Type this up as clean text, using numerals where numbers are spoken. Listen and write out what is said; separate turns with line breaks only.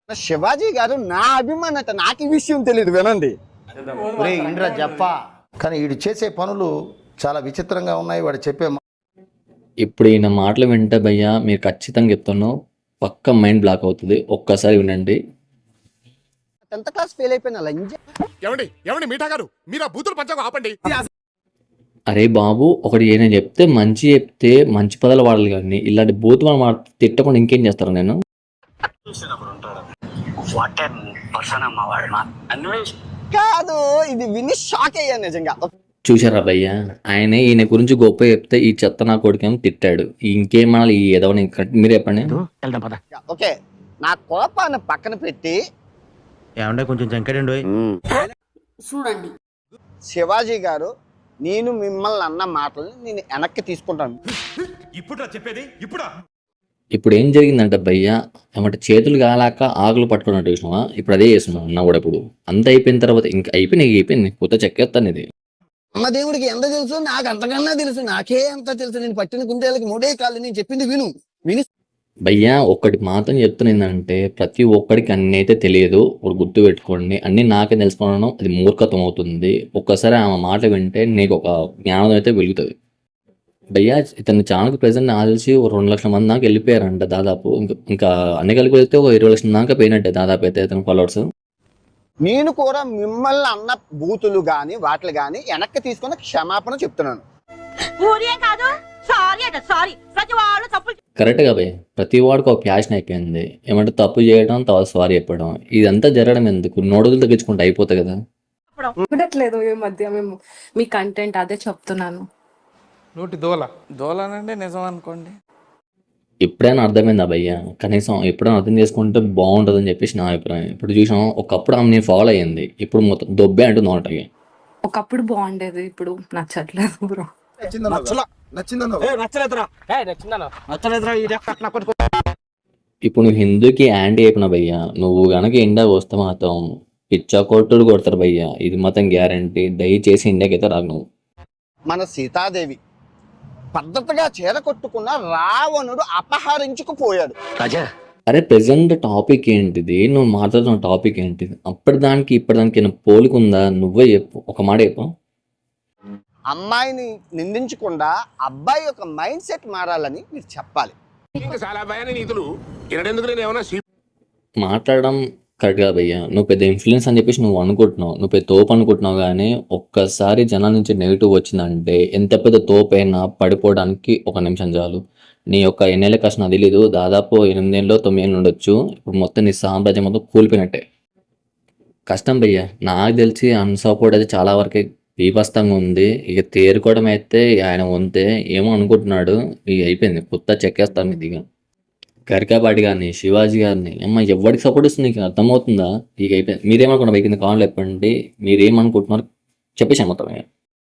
శివాజీ గారు నా అభిమానత, నాకు ఈ విషయం తెలియదు, వినండి.
ఇంద్ర జప్పా, కానీ వీడు చేసే పనులు చాలా విచిత్రంగా ఉన్నాయి. వాడు చెప్పే
ఇప్పుడు ఈయన మాటలు వింటే భయ్యా మీరు ఖచ్చితంగా చెప్తున్నాను, పక్క మైండ్ బ్లాక్ అవుతుంది. ఒక్కసారి వినండి.
10th క్లాస్ ఫెయిల్ అయిపోయిన లంజ.
ఏమండి మీఠా గారు, మీరు ఆ బూతులు పంచకు ఆపండి.
అరే బాబు, ఒకటి ఏమైనా చెప్తే మంచి పదాలు వాడాలి, కానీ ఇలాంటి బూత్ మనం తిట్టకుండా ఇంకేం చేస్తారు? నేను
కాదు, ఇది విని షాక్ అయ్యా నిజంగా.
చూసారా భయ్యా, ఈయన గురించి గొప్ప చెప్తే ఈ చెత్త నా కొడుకేమో తిట్టాడు. ఇంకేమనాలి ఈ ఎదవని? మీరు చెప్పండి.
ఓకే, నా కోపాన్ని పక్కన పెట్టి
కొంచెం చంకడండి
చూడండి,
శివాజీ గారు, నేను మిమ్మల్ని అన్న మాటలు నేను వెనక్కి తీసుకుంటాను.
ఇప్పుడు ఏం జరిగిందంటే భయ్యా, ఏమంటే చేతులు కాలాక ఆకులు పట్టుకున్నట్టు చూసినావా? ఇప్పుడు అదే చేస్తున్నావు అన్న కూడా. ఇప్పుడు అంత అయిపోయిన తర్వాత ఇంకా అయిపోయింది, కొత్త చెక్కేస్తాను. ఇది
అమ్మ దేవుడికి ఎంత తెలుసు, నాకు అంతకన్నా తెలుసు. నాకే అంత తెలుసు. నేను పట్టిన కుందేళ్ళకి 3 కాళ్ళు. నేను చెప్పింది విను.
భయ్యా ఒక్కటి మాత్రం చెప్తున్నదంటే, ప్రతి ఒక్కడికి అన్ని అయితే తెలియదు. ఒక గుర్తు పెట్టుకోండి, అన్ని నాకే తెలుసుకోవడం అది మూర్ఖత్వం అవుతుంది. ఒక్కసారి ఆమె మాట వింటే నీకు ఒక జ్ఞానం అయితే వెలుగుతుంది. భయ్యా ఇతని ఛానల్కి ప్రెసెంట్ నాకు తెలిసి 2 లక్షల మంది దాకా వెళ్ళిపోయారంట దాదాపు. ఇంకా అన్ని కలిపి వెళ్తే 20 లక్షల దాకా పోయినట్టే దాదాపు అయితే ఇతని ఫాలోవర్స్.
నేను కూడా మిమ్మల్ని అన్న బూతులు గాని వాటిలు గాని వెనక్కి తీసుకుని క్షమాపణ చెప్తున్నాను.
కరెక్ట్గా భయ్, ప్రతి వాడికి ఒక ప్యాషన్ అయిపోయింది. ఏమంటే తప్పు చేయడం, తర్వాత సారీ చెప్పడం, ఇదంతా జరగడం ఎందుకు? నోడులు తగ్గించుకుంటే అయిపోతుంది కదా.
చూడట్లేదు ఈ మధ్య మేము మీ కంటెంట్, అదే చెప్తున్నాను.
నోటి దోలనండి, నిజం అనుకోండి.
ఎప్పుడైనా అర్థమైందా భయ్యా? కనీసం ఎప్పుడైనా అర్థం చేసుకుంటే బాగుంటుంది అని చెప్పేసి నా అభిప్రాయం. ఇప్పుడు చూసాం, ఒకప్పుడు ఆమె నేను ఫాలో అయ్యింది, ఇప్పుడు మొత్తం దొబ్బే అంటుంది నోటకి.
ఒకప్పుడు బాగుండేది, ఇప్పుడు నచ్చట్లేదు బ్రో.
ఇప్పుడు నువ్వు హిందూకి యాంటీ అయిపోయినా భయ్యా. నువ్వు గనక ఇండియా వస్తే మాత్రం పిచ్చా కొట్టుడు కొడతారు భయ్యా, ఇది మాత్రం గ్యారంటీ. దయచేసి ఇండియాకి అయితే రాకు నువ్వు.
మన సీతాదేవి పద్ధతిగా చీర కొట్టుకున్న రావణుడు అపహరించుకుపోయాడు.
అరే ప్రెసెంట్ టాపిక్ ఏంటిది? నువ్వు మాట్లాడుతున్న టాపిక్ ఏంటిది? అప్పటిదానికి ఇప్పటిదానికి ఏమైనా పోలికుందా? నువ్వే చెప్పు, ఒక మాట చెప్పు.
అమ్మాయిని నిందించకుండా అబ్బాయి యొక్క మైండ్ సెట్ మారాలని మీరు చెప్పాలి.
మాట్లాడడం కరెక్ట్గా భయ్యా. నువ్వు పెద్ద ఇన్ఫ్లుయెన్స్ అని చెప్పేసి నువ్వు అనుకుంటున్నావు, నువ్వు పెద్ద తోపు అనుకుంటున్నావు, కానీ ఒక్కసారి జనాల నుంచి నెగిటివ్ వచ్చిందంటే ఎంత పెద్ద తోపైనా పడిపోవడానికి 1 నిమిషం చాలు. నీ యొక్క ఎన్నేళ్ళ కష్టం నాకు తెలీదు, దాదాపు 8 ఏళ్ళు 9 ఏళ్ళు ఉండొచ్చు. ఇప్పుడు మొత్తం నీ సామ్రాజ్యం మొత్తం కూలిపోయినట్టే. కష్టం భయ్యా, నాకు తెలిసి అన్సపోర్ట్ అయితే చాలా వరకే బీభత్సంగా ఉంది. ఇక తేరుకోవడం అయితే ఆయన వంతే. ఏమో అనుకుంటున్నాడు, ఇక అయిపోయింది, కొత్త చెక్కేస్తాను ఇది. ఇక గరికాపాటి గారిని, శివాజీ గారిని ఎవరికి సపోర్ట్ ఇస్తుంది నీకు అర్థమవుతుందా? ఇక అయిపోయింది. మీరేమనుకున్నారు బైక్ కింద కావాలి చెప్పండి, మీరేమనుకుంటున్నారు చెప్పేసి మొత్తం.